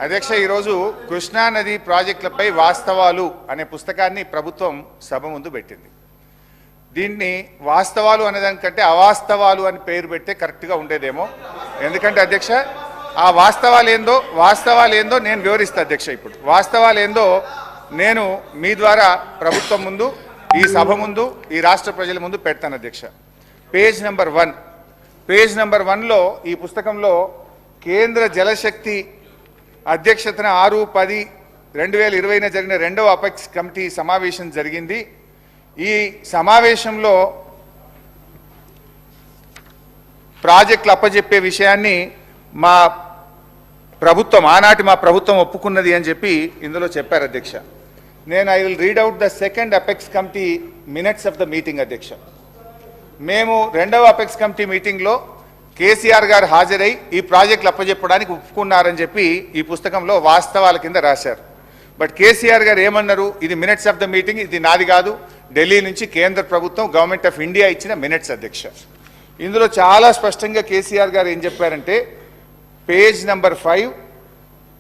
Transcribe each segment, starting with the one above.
అధ్యక్ష, ఈరోజు కృష్ణా నది ప్రాజెక్టులపై వాస్తవాలు అనే పుస్తకాన్ని ప్రభుత్వం సభ ముందు పెట్టింది. దీన్ని వాస్తవాలు అనేదానికంటే అవాస్తవాలు అని పేరు పెడితే కరెక్ట్గా ఉండేదేమో. ఎందుకంటే అధ్యక్ష, ఆ వాస్తవాలు ఏందో నేను వివరిస్తా అధ్యక్ష. ఇప్పుడు వాస్తవాలు ఏందో నేను మీ ద్వారా ప్రభుత్వం ముందు, ఈ సభ ముందు, ఈ రాష్ట్ర ప్రజల ముందు పెడతాను అధ్యక్ష. పేజ్ నెంబర్ 1లో ఈ పుస్తకంలో కేంద్ర జలశక్తి అధ్యక్షతన 6-10-2020 జరిగిన 2వ అపెక్స్ కమిటీ సమావేశం జరిగింది. ఈ సమావేశంలో ప్రాజెక్టులు అప్పజెప్పే విషయాన్ని ఆనాటి మా ప్రభుత్వం ఒప్పుకున్నది అని చెప్పి ఇందులో చెప్పారు అధ్యక్ష. I will read out the second apex committee minutes of the meeting అధ్యక్ష. మేము 2వ అపెక్స్ కమిటీ మీటింగ్లో కేసీఆర్ గారు హాజరై ఈ ప్రాజెక్టులు అప్పజెప్పడానికి ఒప్పుకున్నారని చెప్పి ఈ పుస్తకంలో వాస్తవాల కింద రాశారు. బట్ కేసీఆర్ గారు ఏమన్నారు, ఇది మినిట్స్ ఆఫ్ ద మీటింగ్, ఇది నాది కాదు, ఢిల్లీ నుంచి కేంద్ర ప్రభుత్వం గవర్నమెంట్ ఆఫ్ ఇండియా ఇచ్చిన మినిట్స్ అధ్యక్ష. ఇందులో చాలా స్పష్టంగా కేసీఆర్ గారు ఏం చెప్పారంటే, page number 5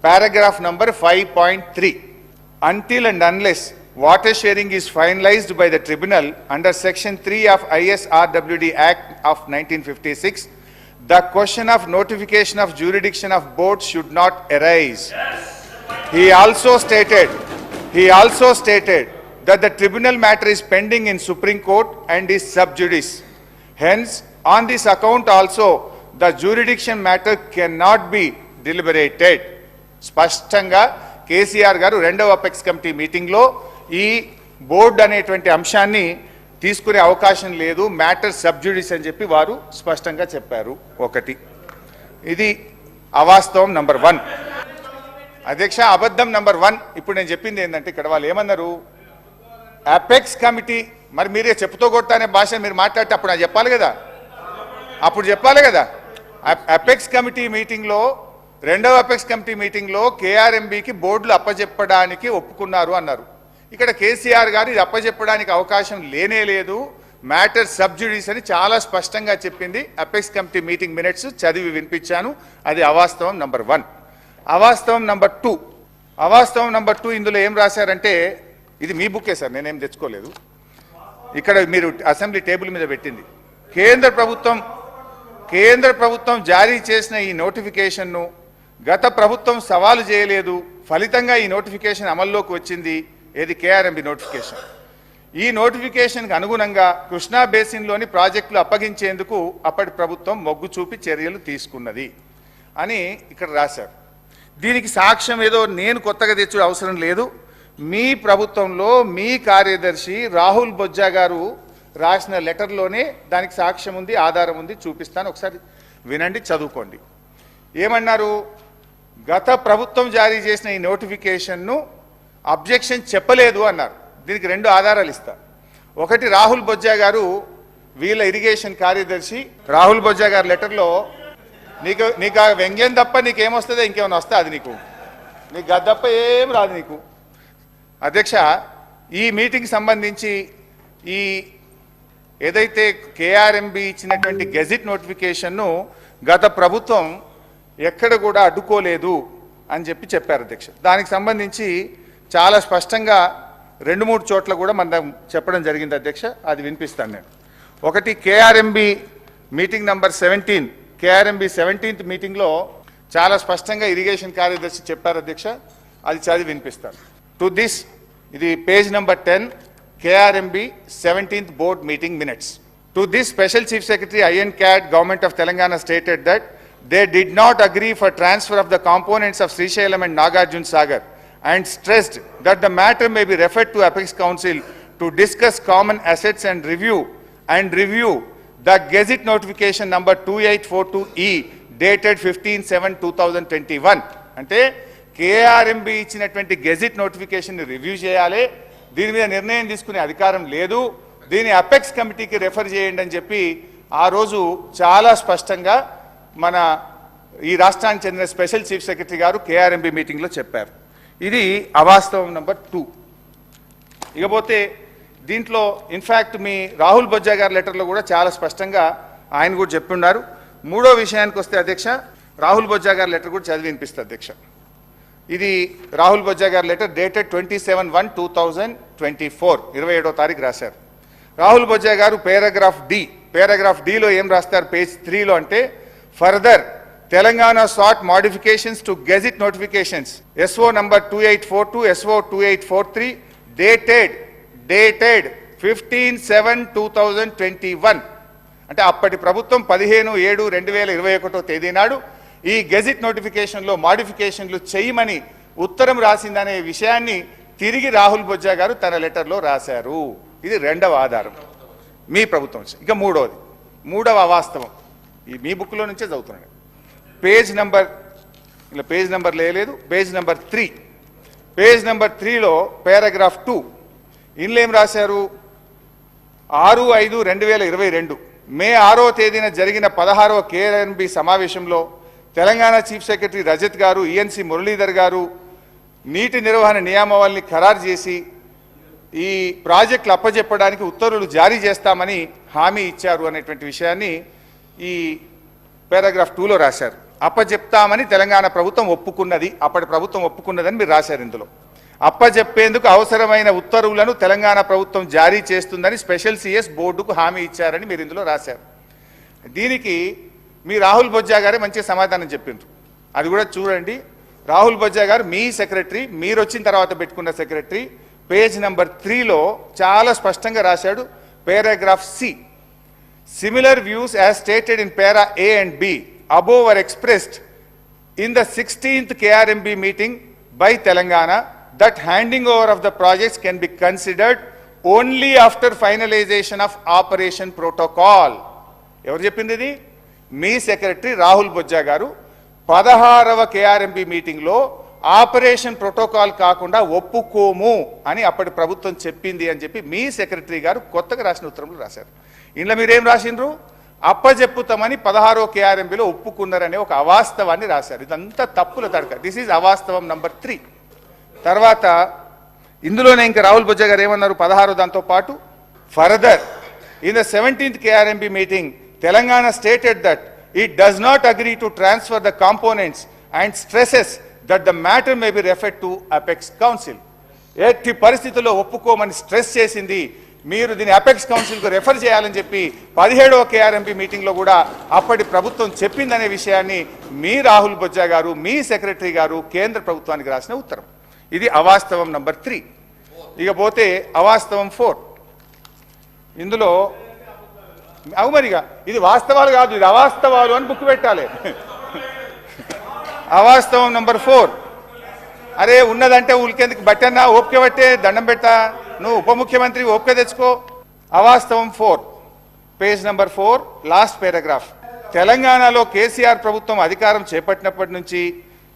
paragraph number 5.3, until and unless water sharing is finalized by the tribunal under section 3 of ISRWD Act of 1956, the question of notification of jurisdiction of board should not arise. He also stated that the tribunal matter is pending in Supreme Court and is sub judice. Hence, on this account also, the jurisdiction matter cannot be deliberated. స్పష్టంగా కేసీఆర్ గారు 2వ apex committee మీటింగ్లో ఈ board అనేటువంటి అంశాన్ని తీసుకునే అవకాశం లేదు, మ్యాటర్ సబ్జుడిస్ అని చెప్పి వారు స్పష్టంగా చెప్పారు. ఒకటి, ఇది అవాస్తవం నంబర్ 1 అధ్యక్ష. అబద్ధం నంబర్ 1 ఇప్పుడు నేను చెప్పింది ఏంటంటే, ఇక్కడ వాళ్ళు ఏమన్నారు, అపెక్స్ కమిటీ, మరి మీరే చెప్పుతో కొడతా అనే భాష మీరు మాట్లాడితే అప్పుడు నాకు చెప్పాలి కదా, అపెక్స్ కమిటీ మీటింగ్లో 2వ అపెక్స్ కమిటీ మీటింగ్లో కేఆర్ఎంబీకి బోర్డులు అప్పజెప్పడానికి ఒప్పుకున్నారు అన్నారు. ఇక్కడ కేసీఆర్ గారు ఇది అప్పజెప్పడానికి అవకాశం లేనే లేదు, మ్యాటర్ సబ్జుడిస్ అని చాలా స్పష్టంగా చెప్పింది. అపెక్స్ కమిటీ మీటింగ్ మినిట్స్ చదివి వినిపించాను. అది అవాస్తవం నంబర్ 1. అవాస్తవం నంబర్ 2 ఇందులో ఏం రాశారంటే, ఇది మీ బుక్కే సార్, నేనేం తెచ్చుకోలేదు, ఇక్కడ మీరు అసెంబ్లీ టేబుల్ మీద పెట్టింది. కేంద్ర ప్రభుత్వం జారీ చేసిన ఈ నోటిఫికేషన్ను గత ప్రభుత్వం సవాలు చేయలేదు, ఫలితంగా ఈ నోటిఫికేషన్ అమల్లోకి వచ్చింది. ఏది కేఆర్ఎంబీ నోటిఫికేషన్. ఈ నోటిఫికేషన్కి అనుగుణంగా కృష్ణా బేసిన్లోని ప్రాజెక్టులు అప్పగించేందుకు అప్పటి ప్రభుత్వం మొగ్గు చూపి చర్యలు తీసుకున్నది అని ఇక్కడ రాశారు. దీనికి సాక్ష్యం ఏదో నేను కొత్తగా తెచ్చే అవసరం లేదు. మీ ప్రభుత్వంలో మీ కార్యదర్శి రాహుల్ బొజ్జా గారు రాసిన లెటర్లోనే దానికి సాక్ష్యం ఉంది, ఆధారం ఉంది, చూపిస్తాను, ఒకసారి వినండి, చదువుకోండి. ఏమన్నారు, గత ప్రభుత్వం జారీ చేసిన ఈ నోటిఫికేషన్ను అబ్జెక్షన్ చెప్పలేదు అన్నారు. దీనికి 2 ఆధారాలు ఇస్తా. ఒకటి, రాహుల్ బొజ్జా గారు, వీళ్ళ ఇరిగేషన్ కార్యదర్శి రాహుల్ బొజ్జా గారి లెటర్లో, నీకు ఆ వ్యంగ్యం తప్ప నీకేమొస్తుందో ఇంకేమైనా వస్తా, అది నీకు గది తప్ప ఏం రాదు నీకు. అధ్యక్ష, ఈ మీటింగ్ సంబంధించి ఈ ఏదైతే కేఆర్ఎంబీ ఇచ్చినటువంటి గెజిట్ నోటిఫికేషన్ను గత ప్రభుత్వం ఎక్కడ కూడా అడ్డుకోలేదు అని చెప్పారు అధ్యక్ష. దానికి సంబంధించి చాలా స్పష్టంగా 2-3 చోట్ల కూడా మనం చెప్పడం జరిగింది అధ్యక్ష. అది వినిపిస్తాను నేను. ఒకటి, KRMB meeting number 17, KRMB 17th మీటింగ్లో చాలా స్పష్టంగా ఇరిగేషన్ కార్యదర్శి చెప్పారు అధ్యక్ష. అది చదివి వినిపిస్తాను. టు దిస్, ఇది page number 10, KRMB 17th board meeting minutes. To this, Special Chief Secretary INCAD Government of Telangana stated that they did not agree for transfer of the components of Srisailam and Nagarjuna Sagar and stressed that the matter may be referred to Apex Council to discuss common assets and review the Gazette notification number 2842E dated 15/7/2021. అంటే KRMB ఇచ్చినటువంటి gazette notification review చేయాలి, దీని మీద నిర్ణయం తీసుకునే అధికారం లేదు, దీని అపెక్స్ కమిటీకి రెఫర్ చేయండి అని చెప్పి ఆ రోజు చాలా స్పష్టంగా మన ఈ రాష్ట్రానికి చెందిన స్పెషల్ చీఫ్ సెక్రటరీ గారు కేఆర్ఎంబీ మీటింగ్లో చెప్పారు. ఇది అవాస్తవం నంబర్ 2. ఇకపోతే దీంట్లో ఇన్ఫ్యాక్ట్ మీ రాహుల్ బొజ్జా గారి లెటర్లో కూడా చాలా స్పష్టంగా ఆయన కూడా చెప్పున్నారు. మూడో విషయానికి వస్తే అధ్యక్ష, రాహుల్ బొజ్జా గారి లెటర్ కూడా చదివి వినిపిస్తుంది అధ్యక్ష. ఇది రాహుల్ బొజ్జా గారి లెటర్ డేటెడ్ 27/1/2024 27వ తారీఖు రాశారు. రాహుల్ బొజ్జా గారు పేరాగ్రాఫ్ డిలో ఏం రాస్తారు పేజ్ 3లో అంటే further Telangana sought modifications to gazette notifications SO number 2842 SO 2843 dated 15/7/2021 అంటే అప్పటి ప్రభుత్వం 15/7/2021 తేదీ నాడు ఈ గెజిట్ నోటిఫికేషన్లో మాడిఫికేషన్లు చేయమని ఉత్తరం రాసిందనే విషయాన్ని తిరిగి రాహుల్ బొజ్జా గారు తన లెటర్లో రాశారు. ఇది రెండవ ఆధారం మీ ప్రభుత్వం. ఇక మూడవ అవాస్తవం ఈ మీ బుక్లో నుంచే చదువుతున్నాను. పేజ్ నెంబర్ లేదు, పేజ్ నెంబర్ 3. పేజ్ నెంబర్ 3లో పారాగ్రాఫ్ 2 ఇందులో ఏం రాశారు? 6/5/2022 మే 6వ తేదీన జరిగిన 16వ KRNB సమావేశంలో తెలంగాణ చీఫ్ సెక్రటరీ రజత్ గారు, ENC మురళీధర్ గారు నీటి నిర్వహణ నియామావళిని ఖరారు చేసి ఈ ప్రాజెక్టులు అప్పజెప్పడానికి ఉత్తర్వులు జారీ చేస్తామని హామీ ఇచ్చారు అనేటువంటి విషయాన్ని ఈ పారాగ్రాఫ్ 2లో రాశారు. అప్పజెప్తామని తెలంగాణ ప్రభుత్వం ఒప్పుకున్నది, అప్పటి ప్రభుత్వం ఒప్పుకున్నదని మీరు రాశారు. ఇందులో అప్పజెప్పేందుకు అవసరమైన ఉత్తర్వులను తెలంగాణ ప్రభుత్వం జారీ చేస్తుందని స్పెషల్ CS బోర్డుకు హామీ ఇచ్చారని మీరు ఇందులో రాశారు. దీనికి మీ రాహుల్ బొజ్జా గారే మంచి సమాధానం చెప్పిండ్రు. అది కూడా చూడండి. రాహుల్ బొజ్జా గారు మీ సెక్రటరీ, మీరు వచ్చిన తర్వాత పెట్టుకున్న సెక్రటరీ పేజ్ నెంబర్ 3లో చాలా స్పష్టంగా రాశాడు. Paragraph C, similar views as stated in para A and B above were expressed in the 16th KRMB meeting by Telangana that handing over of the projects can be considered only after finalization of operation protocol. ఎవరు చెప్పింది ఇది? మీ secretary Rahul Bojja గారు 16వ KRMB మీటింగ్లో operation protocol కాకుండా ఒప్పుకోము అని అప్పటి ప్రభుత్వం చెప్పింది అని చెప్పి మీ సెక్రటరీ గారు కొత్తగా రాసిన ఉత్తరంలో రాశారు. ఇందులో మీరేం రాసిండ్రు? అప్పజెప్పుతామని 16వ KRMBలో ఒప్పుకున్నారనే ఒక అవాస్తవాన్ని రాశారు. ఇదంతా తప్పుల తడక. దిస్ ఈజ్ అవాస్తవం నంబర్ 3. తర్వాత ఇందులోనే ఇంకా రాహుల్ బొజ్జా గారు ఏమన్నారు? 16వ దాంతో పాటు further in the 17th KRMB meeting Telangana stated that it does not agree to transfer the components and stresses that the matter may be referred to Apex Council. ఎట్టి పరిస్థితుల్లో ఒప్పుకోమని స్ట్రెస్ చేసింది. మీరు దీన్ని అపెక్స్ కౌన్సిల్కు రెఫర్ చేయాలని చెప్పి 17వ KRMB మీటింగ్లో కూడా అప్పటి ప్రభుత్వం చెప్పిందనే విషయాన్ని మీ రాహుల్ బొజ్జా గారు, మీ సెక్రటరీ గారు కేంద్ర ప్రభుత్వానికి రాసిన ఉత్తరం. ఇది అవాస్తవం నంబర్ 3. ఇక పోతే అవాస్తవం 4. ఇందులో అవుమరిగా ఇది వాస్తవాలు కాదు, ఇది అవాస్తవాలు అని బుక్ పెట్టాలి. అవాస్తవం నంబర్ 4. అరే ఉన్నదంటే ఉలికేందుకు బట్టన్నా ఓపిక పట్టే దండం పెట్టా, నువ్వు ఉప ముఖ్యమంత్రి ఓపిక తెచ్చుకో. అవాస్తవం 4 పేజ్ నెంబర్ 4 లాస్ట్ పారాగ్రాఫ్. తెలంగాణలో కేసీఆర్ ప్రభుత్వం అధికారం చేపట్టినప్పటి నుంచి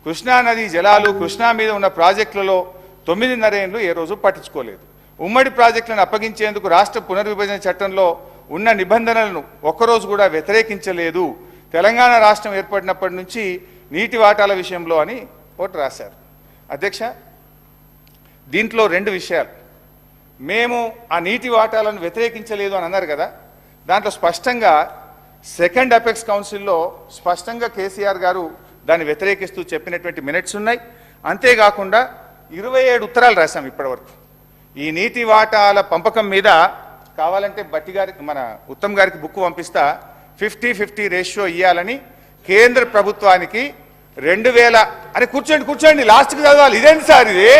కృష్ణా నది జలాలు, కృష్ణా మీద ఉన్న ప్రాజెక్టులలో 9.5 ఏళ్ళు ఏ రోజు పట్టించుకోలేదు. ఉమ్మడి ప్రాజెక్టులను అప్పగించేందుకు రాష్ట్ర పునర్విభజన చట్టంలో ఉన్న నిబంధనలను ఒక్కరోజు కూడా వ్యతిరేకించలేదు. తెలంగాణ రాష్ట్రం ఏర్పడినప్పటి నుంచి నీటి వాటాల విషయంలో అని ఒకటి రాశారు. అధ్యక్ష, దీంట్లో 2 విషయాలు. మేము ఆ నీటి వాటాలను వ్యతిరేకించలేదు అని అన్నారు కదా, దాంట్లో స్పష్టంగా సెకండ్ అపెక్స్ కౌన్సిల్లో స్పష్టంగా కేసీఆర్ గారు దాన్ని వ్యతిరేకిస్తూ చెప్పినటువంటి మినిట్స్ ఉన్నాయి. అంతేకాకుండా 27 ఉత్తరాలు రాశాం ఇప్పటివరకు. ఈ నీటి వాటాల పంపకం మీద కావాలంటే బట్టి గారికి, మన ఉత్తమ్ గారికి బుక్ పంపిస్తా. 50-50 రేషియో ఇవ్వాలని కేంద్ర ప్రభుత్వానికి 2000 అరే కూర్చోండి లాస్ట్కి చదవాలి. ఇదేంటి సార్ ఇది?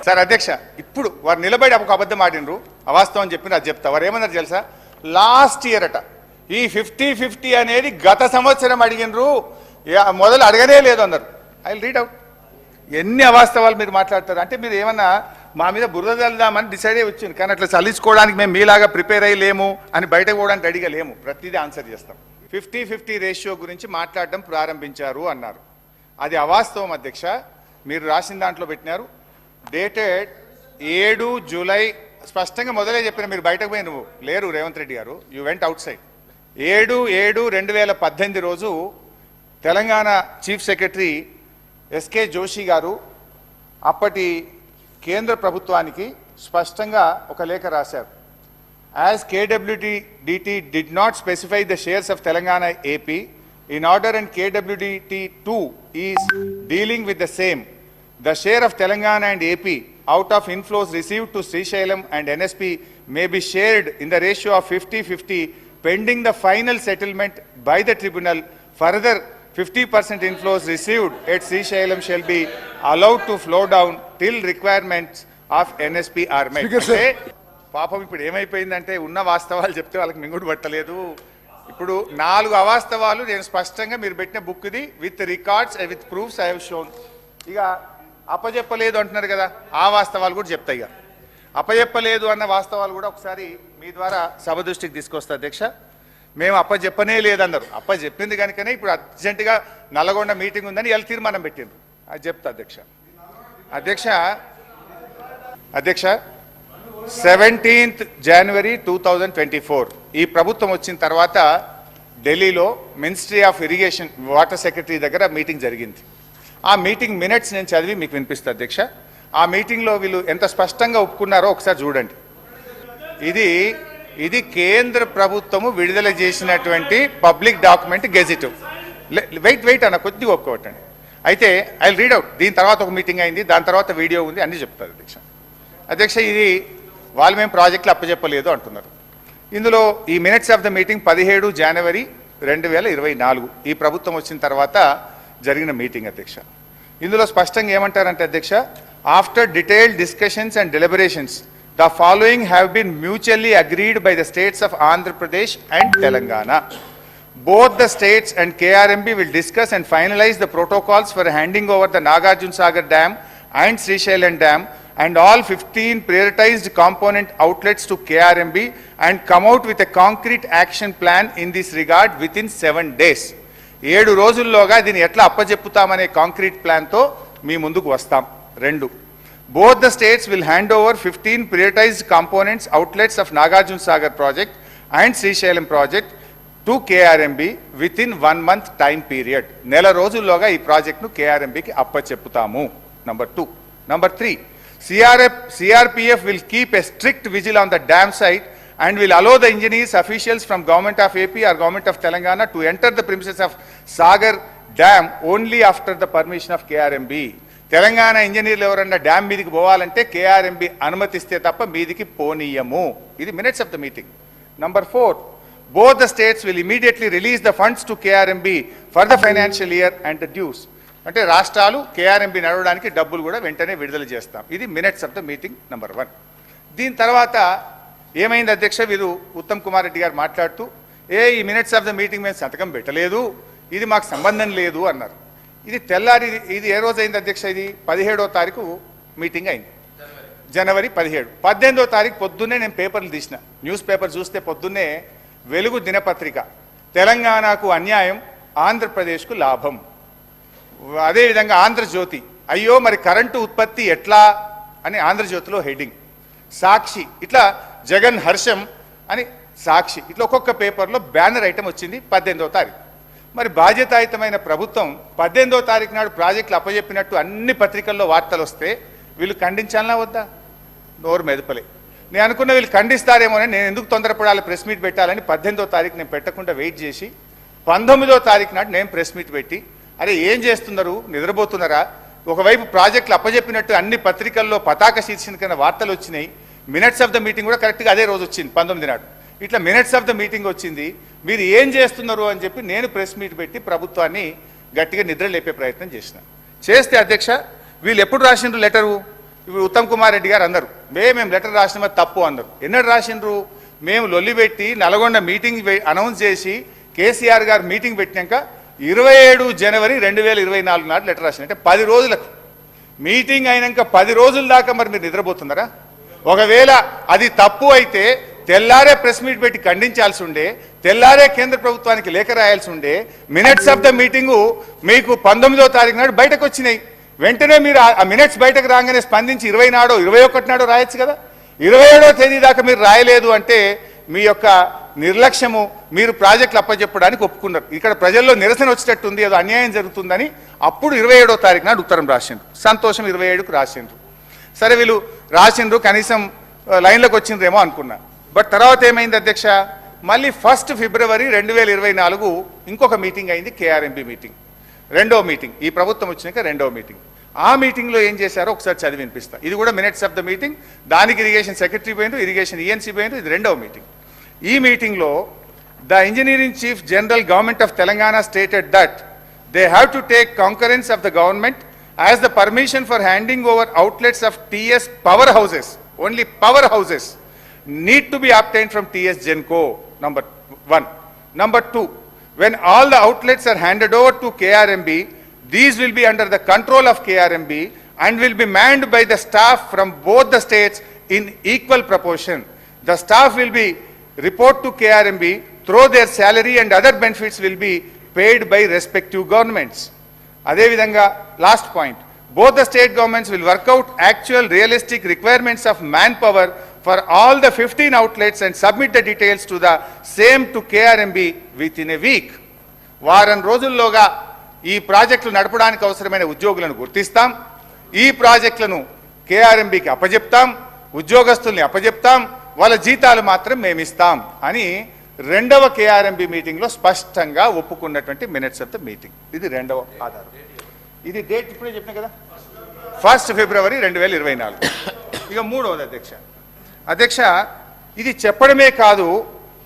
సార్ అధ్యక్ష, ఇప్పుడు వారు నిలబడి ఒక అబద్ధం ఆడినరు, అవాస్తవం చెప్పిన అది చెప్తా. వారు ఏమన్నారు తెలుసా? లాస్ట్ ఇయర్ అట ఈ 50-50 అనేది గత సంవత్సరం అడిగినరు, మొదలు అడగనే లేదు అన్నారు. I will read out. ఎన్ని అవాస్తవాలు మీరు మాట్లాడతారు అంటే మీరు ఏమన్నా మా మీద బురద చల్దామని డిసైడ్ అయ్యి వచ్చింది. కానీ అట్లా చల్లించుకోవడానికి మేము మీలాగా ప్రిపేర్ అయ్యలేము అని బయటకు పోవడానికి రెడీగా లేము. ప్రతిదీ ఆన్సర్ చేస్తాం. 50-50 రేషియో గురించి మాట్లాడడం ప్రారంభించారు అన్నారు. అది అవాస్తవం అధ్యక్ష. మీరు రాసిన దాంట్లో పెట్టినారు డేటెడ్ 7 జూలై స్పష్టంగా మొదలే చెప్పిన. మీరు బయటకు పోయి నువ్వు లేరు రేవంత్ రెడ్డి గారు, యూ వెంట్ అవుట్ సైడ్. 7/7/2018 రోజు Telangana chief secretary SK Joshi గారు అప్పటి కేంద్ర ప్రభుత్వానికి స్పష్టంగా ఒక లేఖ రాశారు. As KWDT did not specify the shares of Telangana AP in order and KWDT2 is dealing with the same, The share of Telangana and AP out of inflows received to Srisailam and NSP may be shared in the ratio of 50-50 pending the final settlement by the tribunal. Further, 50% inflows received at Srisailam shall be allowed to flow down till requirements of NSP are met. అంటే పాపం ఇప్పుడు ఏమైపోయిందంటే ఉన్న వాస్తవాలు చెప్తే వాళ్ళకి మింగుడు పట్టలేదు. ఇప్పుడు 4 అవాస్తవాలు నేను స్పష్టంగా మీరు పెట్టిన బుక్ ఇది with records with proofs I have shown. ఇక అప్పచెప్పలేదు అంటున్నారు కదా, ఆ వాస్తవాలు కూడా చెప్తాయి. ఇక అప్పచెప్పలేదు అన్న వాస్తవాలు కూడా ఒకసారి మీ ద్వారా సభ దృష్టికి తీసుకొస్తా అధ్యక్ష. మేము అప్పచెప్పనే లేదన్నారు, అప్పచెప్పింది కనుకనే ఇప్పుడు అర్జెంటుగా నల్లగొండ మీటింగ్ ఉందని ఇలా తీర్మానం పెట్టిండ్రు. అది చెప్తా అధ్యక్ష. అధ్యక్ష 17th January 2024 ఈ ప్రభుత్వం వచ్చిన తర్వాత ఢిల్లీలో ministry of irrigation water secretary దగ్గర మీటింగ్ జరిగింది. ఆ మీటింగ్ మినిట్స్ నేను చదివి మీకు వినిపిస్తా అధ్యక్ష. ఆ మీటింగ్లో వీళ్ళు ఎంత స్పష్టంగా ఒప్పుకున్నారో ఒకసారి చూడండి. ఇది కేంద్ర ప్రభుత్వము విడుదల చేసినటువంటి పబ్లిక్ డాక్యుమెంట్ గెజిట్. వెయిట్ అన్న కొద్దిగా ఒప్పుకోవటండి. అయితే ఐ రీడ్ అవుట్. దీని తర్వాత ఒక మీటింగ్ అయింది, దాని తర్వాత వీడియో ఉంది, అన్నీ చెప్తారు అధ్యక్ష. ఇది వాళ్ళు మేము ప్రాజెక్టులు అప్పచెప్పలేదు అంటున్నారు. ఇందులో ఈ minutes of the meeting 17 January 2024 ఈ ప్రభుత్వం వచ్చిన తర్వాత జరిగిన మీటింగ్ అధ్యక్ష. ఇందులో స్పష్టంగా ఏమంటారంటే అధ్యక్ష, after detailed discussions and deliberations the following have been mutually agreed by the states of Andhra Pradesh and Telangana. Both the states and KRMB will discuss and finalize the protocols for handing over the Nagarjuna Sagar Dam and Srisailam Dam and all 15 prioritized component outlets to KRMB and come out with a concrete action plan in this regard within 7 days. 7 రోజుల్లోగా దీన్ని ఎట్లా అప్పచెప్పుతామనే concrete ప్లాన్తో మీ ముందుకు వస్తాం. 2, both the states will hand over 15 prioritized components outlets of Nagarjuna Sagar project and Srisailam project to KRMB within 1 month time period. నెల రోజుల్లోగా ఈ ప్రాజెక్ట్ను KRMBకి అప్పచెప్పుతాము. Number 2. Number 3, CRPF will keep a strict vigil on the dam site and will allow the engineers, officials from Government of AP or Government of Telangana to enter the premises of Sagar Dam only after the permission of KRMB. Telangana ఇంజనీర్లు ఎవరన్నా dam మీదికి పోవాలంటే KRMB అనుమతిస్తే తప్ప మీదికి పోనీయము. ఇది minutes of the meeting. Number 4, both the states will immediately release the funds to KRMB for the financial year and the dues. అంటే రాష్ట్రాలు KRMB నడవడానికి డబ్బులు కూడా వెంటనే విడుదల చేస్తాం. ఇది minutes of the meeting number 1. దీని తర్వాత ఏమైంది అధ్యక్ష, వీరు ఉత్తమ్ కుమార్ రెడ్డి గారు మాట్లాడుతూ ఈ మినిట్స్ ఆఫ్ ద మీటింగ్ మేము సంతకం పెట్టలేదు, ఇది మాకు సంబంధం లేదు అన్నారు. ఇది తెల్లారి ఇది ఏ రోజు అయింది అధ్యక్ష, ఇది 17వ తారీఖు మీటింగ్ అయింది, జనవరి 17. 18వ తారీఖు పొద్దున్నే నేను పేపర్లు తీసిన, న్యూస్ పేపర్ చూస్తే పొద్దున్నే వెలుగు దినపత్రిక తెలంగాణకు అన్యాయం ఆంధ్రప్రదేశ్కు లాభం, అదేవిధంగా ఆంధ్రజ్యోతి అయ్యో మరి కరెంటు ఉత్పత్తి ఎట్లా అని ఆంధ్రజ్యోతిలో హెడ్డింగ్, సాక్షి ఇట్లా జగన్ హర్షం అని సాక్షి, ఇట్లా ఒక్కొక్క పేపర్లో బ్యానర్ ఐటమ్ వచ్చింది 18వ తారీఖు. మరి బాధ్యతాయుతమైన ప్రభుత్వం 18వ తారీఖు నాడు ప్రాజెక్టులు అప్పచెప్పినట్టు అన్ని పత్రికల్లో వార్తలు వస్తే వీళ్ళు ఖండించాలనా వద్దా? నోరు మెదపలే. నేను అనుకున్న వీళ్ళు ఖండిస్తారేమోనని నేను ఎందుకు తొందరపడాలి, ప్రెస్ మీట్ పెట్టాలని 18వ తారీఖు నేను పెట్టకుండా వెయిట్ చేసి 19వ తారీఖు నాడు నేను ప్రెస్ మీట్ పెట్టి అరే ఏం చేస్తున్నారు, నిద్రపోతున్నారా? ఒకవైపు ప్రాజెక్టులు అప్పచెప్పినట్టు అన్ని పత్రికల్లో పతాక శీర్షికన వార్తలు వచ్చినాయి, మినిట్స్ ఆఫ్ ద మీటింగ్ కూడా కరెక్ట్గా అదే రోజు వచ్చింది 19 నాడు, ఇట్లా మినిట్స్ ఆఫ్ ద మీటింగ్ వచ్చింది. మీరు ఏం చేస్తున్నారు అని చెప్పి నేను ప్రెస్ మీట్ పెట్టి ప్రభుత్వాన్ని గట్టిగా నిద్ర లేపే ప్రయత్నం చేస్తే అధ్యక్ష వీళ్ళు ఎప్పుడు రాసిండ్రు లెటరు? ఇప్పుడు ఉత్తమ్ కుమార్ రెడ్డి గారు అన్నారు మేము లెటర్ రాసినది తప్పు అన్నారు. ఎన్నడు రాసిండ్రు? మేము లొల్లి పెట్టి నల్గొండ మీటింగ్ అనౌన్స్ చేసి కేసీఆర్ గారు మీటింగ్ పెట్టినాక 27 జనవరి 2024 నాడు లెటర్ రాసింది. అంటే 10 రోజులకు మీటింగ్ అయినాక 10 రోజుల దాకా మరి మీరు నిద్రపోతున్నారా? ఒకవేళ అది తప్పు అయితే తెల్లారే ప్రెస్ మీట్ పెట్టి ఖండించాల్సి ఉండే, తెల్లారే కేంద్ర ప్రభుత్వానికి లేఖ రాయాల్సి ఉండే. మినిట్స్ ఆఫ్ ద మీటింగు మీకు 19వ తారీఖు నాడు బయటకు వచ్చినాయి. వెంటనే మీరు ఆ మినిట్స్ బయటకు రాగానే స్పందించి 20 నాడో 21 నాడో రాయొచ్చు కదా. 27వ తేదీ దాకా మీరు రాయలేదు అంటే మీ యొక్క నిర్లక్ష్యము, మీరు ప్రాజెక్టులు అప్పచెప్పడానికి ఒప్పుకున్నారు. ఇక్కడ ప్రజల్లో నిరసన వచ్చేటట్టుంది, ఏదో అన్యాయం జరుగుతుందని అప్పుడు 27వ తారీఖు నాడు ఉత్తరం రాసిండ్రు. సంతోషం 27కు రాసిండ్రు. సరే వీళ్ళు రాసిండ్రు, కనీసం లైన్లోకి వచ్చిండ్రేమో అనుకున్నా. బట్ తర్వాత ఏమైంది అధ్యక్ష, మళ్ళీ 1 ఫిబ్రవరి 2024 ఇంకొక మీటింగ్ అయింది, KRMB మీటింగ్, రెండో మీటింగ్, ఈ ప్రభుత్వం వచ్చినాక రెండో మీటింగ్. ఆ మీటింగ్లో ఏం చేశారో ఒకసారి చదివి వినిపిస్తా. ఇది కూడా మినిట్స్ ఆఫ్ ద మీటింగ్. దానికి ఇరిగేషన్ సెక్రటరీ పోయిండ్రు, ఇరిగేషన్ ఈఎన్సీ పోయిండ్రు. ఇది రెండవ మీటింగ్. ఈ మీటింగ్లో the engineering chief general government of Telangana stated that they have to take concurrence of the government as the permission for handing over outlets of TS power houses, only power houses, need to be obtained from TS Genco, number 1. Number 2, when all the outlets are handed over to KRMB, these will be under the control of KRMB and will be manned by the staff from both the states in equal proportion. The staff will be report to KRMB through their salary and other benefits will be paid by respective governments. Adevidanga, last point, both the state governments will work out actual realistic requirements of manpower for all the 15 outlets and submit the details to the same to KRMB within a week. వారం రోజుల్లోగా ఈ ప్రాజెక్టులు నడపడానికి అవసరమైన ఉద్యోగులను గుర్తిస్తాం, ఈ ప్రాజెక్టులను KRMBకి అప్పజెప్తాం, ఉద్యోగస్తుల్ని అప్పజెప్తాం, వాళ్ళ జీతాలు మాత్రం మేమిస్తాం అని రెండవ KRMB మీటింగ్లో స్పష్టంగా ఒప్పుకున్నటువంటి మినిట్స్ ఆఫ్ ద మీటింగ్. ఇది రెండవ ఆధారం. ఇది డేట్ ఇప్పుడే చెప్పిన కదా, 1 ఫిబ్రవరి 2024. ఇక మూడవది అధ్యక్ష, ఇది చెప్పడమే కాదు,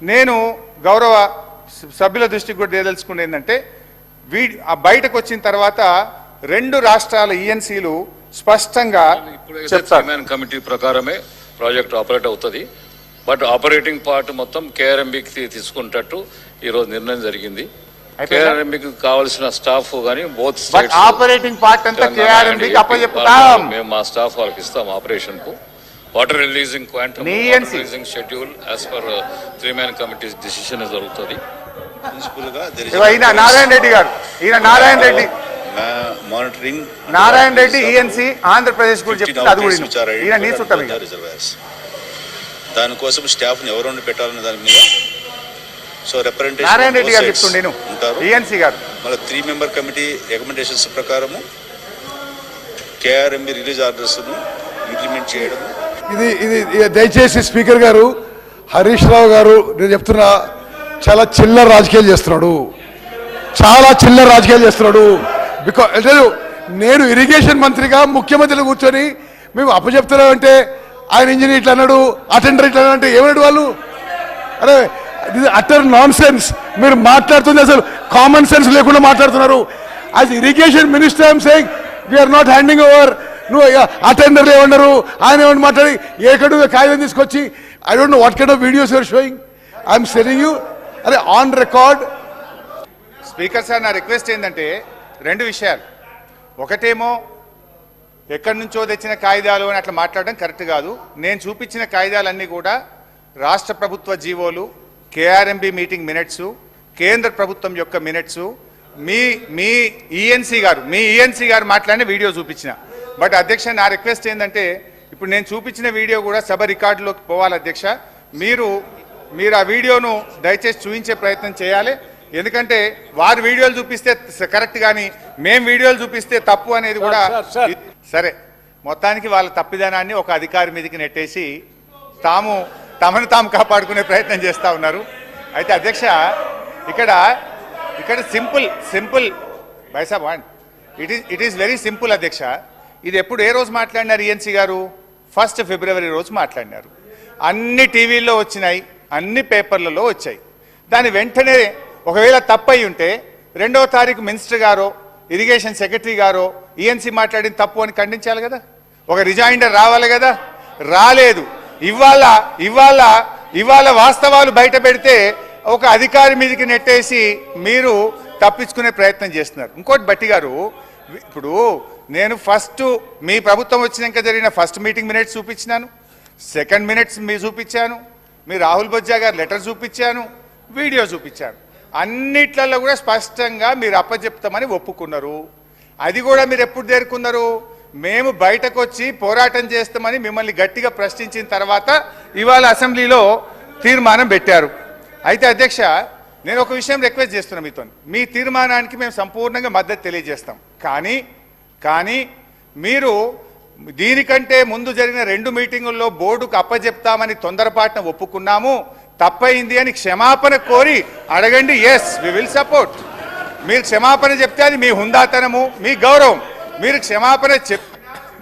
నేను గౌరవ సభ్యుల దృష్టికి కూడా తేదలుచుకునేది ఏంటంటే, బయటకు వచ్చిన తర్వాత రెండు రాష్ట్రాల ఈఎన్సీలు స్పష్టంగా చెప్తారు కమిటీ ప్రకారమే ప్రాజెక్ట్ ఆపరేట్ అవుతుంది. బట్ ఆపరేటింగ్ పార్ట్ మొత్తం KRMBకి తీసుకుంటట్టు ఈరోజు నిర్ణయం జరిగింది. KRMBకి కావాల్సిన స్టాఫ్ కానీ బోత్ ఆపరేటింగ్ పార్ట్ అంతా KRMBకి అప్పచెప్తాం. మేము మా స్టాఫ్ వాళ్ళకి ఇస్తాం ఆపరేషన్ కు. Water releasing quantum releasing schedule as per 3-man committee decision జరుగుతుంది. నారాయణ రెడ్డి గారు, ఈయన నారాయణ రెడ్డి మానిటరింగ్ నారాయణ రెడ్డి ఈఎన్సీ ఆంధ్రప్రదేశ్ గురించి చెప్తుంది. అది కూడా ఈయన నీ చుట్టాలు. దానికోసం స్టాఫ్ని ఎవరు పెట్టాలన్న దాని మీద సో రిప్రజెంటేషన్ నారాయణ రెడ్డి గారు చెప్తుండే ఉంటారు ఈఎన్సీ గారు. మళ్ళీ 3-member కమిటీ రికమెండేషన్స్ ప్రకారము KRMB రిలీజ్ ఆర్డర్స్ను ఇంప్లిమెంట్ చేయడం. ఇది దయచేసి స్పీకర్ గారు, హరీష్ రావు గారు, నేను చెప్తున్నా, చాలా చిల్లర రాజకీయాలు చేస్తున్నాడు, చాలా చిల్లర రాజకీయాలు చేస్తున్నాడు. బికాజ్ నేను ఇరిగేషన్ మంత్రిగా ముఖ్యమంత్రిని కూర్చొని మేము అప్పచెప్తున్నామంటే ఆయన ఇంజనీర్ ఇట్లా అన్నాడు, అటెండర్ ఇట్లా అంటే ఏమన్నాడు వాళ్ళు? అరే ఇది అటర్ నాన్ సెన్స్. మీరు మాట్లాడుతుంది అసలు కామన్ సెన్స్ లేకుండా మాట్లాడుతున్నారు. As irrigation minister I'm saying we are not handing over. నువ్వు అటెండర్లు ఏమన్నారు, ఆయన ఏమన్నా మాట్లాడి ఏకడు కాగితం తీసుకొచ్చి I don't know what kind of videos you are showing. I'm saying you, అరే ఆన్ రికార్డ్. స్పీకర్ సార్, నా రిక్వెస్ట్ ఏంటంటే రెండు విషయాలు. ఒకటేమో ఎక్కడి నుంచో తెచ్చిన కాగితాలు అని అట్లా మాట్లాడడం కరెక్ట్ కాదు. నేను చూపించిన కాగితాలన్నీ కూడా రాష్ట్ర ప్రభుత్వ జీవోలు, KRMB మీటింగ్ మినిట్స్, కేంద్ర ప్రభుత్వం యొక్క మినిట్స్, మీ ఈఎన్సీ గారు మాట్లాడిన వీడియో చూపించిన. బట్ అధ్యక్ష, నా రిక్వెస్ట్ ఏంటంటే ఇప్పుడు నేను చూపించిన వీడియో కూడా సభ రికార్డులోకి పోవాలి అధ్యక్ష. మీరు ఆ వీడియోను దయచేసి చూపించే ప్రయత్నం చేయాలి. ఎందుకంటే వారు వీడియోలు చూపిస్తే కరెక్ట్ కానీ మేము వీడియోలు చూపిస్తే తప్పు అనేది కూడా. సరే, మొత్తానికి వాళ్ళ తప్పిదనాన్ని ఒక అధికారి మీదకి నెట్టేసి తమను తాము కాపాడుకునే ప్రయత్నం చేస్తూ ఉన్నారు. అయితే అధ్యక్ష, ఇక్కడ సింపుల్ బైసాబ్ ఇట్ ఈస్ వెరీ సింపుల్ అధ్యక్ష. ఇది ఏ రోజు మాట్లాడినారు ఈఎన్సీ గారు? 1 ఫిబ్రవరి రోజు మాట్లాడినారు. అన్ని టీవీల్లో వచ్చినాయి, అన్ని పేపర్లలో వచ్చాయి. దాని వెంటనే ఒకవేళ తప్పయి ఉంటే 2వ తారీఖు మినిస్టర్ గారో ఇరిగేషన్ సెక్రటరీ గారో ఈఎన్సీ మాట్లాడిన తప్పు అని ఖండించాలి కదా, ఒక రిజైండర్ రావాలి కదా. రాలేదు. ఇవాళ వాస్తవాలు బయట పెడితే ఒక అధికారి మీదకి నెట్టేసి మీరు తప్పించుకునే ప్రయత్నం చేస్తున్నారు. ఇంకోటి బట్టి గారు, ఇప్పుడు నేను మీ ప్రభుత్వం వచ్చినాక జరిగిన ఫస్ట్ మీటింగ్ మినిట్స్ చూపించినాను, సెకండ్ మినిట్స్ మీ చూపించాను, మీ రాహుల్ బొజ్జా గారు లెటర్ చూపించాను, వీడియో చూపించాను. అన్నిట్లలో కూడా స్పష్టంగా మీరు అప్పచెప్తామని ఒప్పుకున్నారు. అది కూడా మీరు ఎప్పుడు చేరుకున్నారు? మేము బయటకు వచ్చి పోరాటం చేస్తామని మిమ్మల్ని గట్టిగా ప్రశ్నించిన తర్వాత ఇవాళ అసెంబ్లీలో తీర్మానం పెట్టారు. అయితే అధ్యక్ష, నేను ఒక విషయం రిక్వెస్ట్ చేస్తున్నాను మీతో. మీ తీర్మానానికి మేము సంపూర్ణంగా మద్దతు తెలియజేస్తాం. కానీ మీరు దీనికంటే ముందు జరిగిన 2 మీటింగుల్లో బోర్డుకు అప్పచెప్తామని తొందరపాటున ఒప్పుకున్నాము, తప్పైంది అని క్షమాపణ కోరి అడగండి. Yes, we will support. మీరు క్షమాపణ చెప్తే అది మీ హుందాతనము, మీ గౌరవం. మీరు క్షమాపణ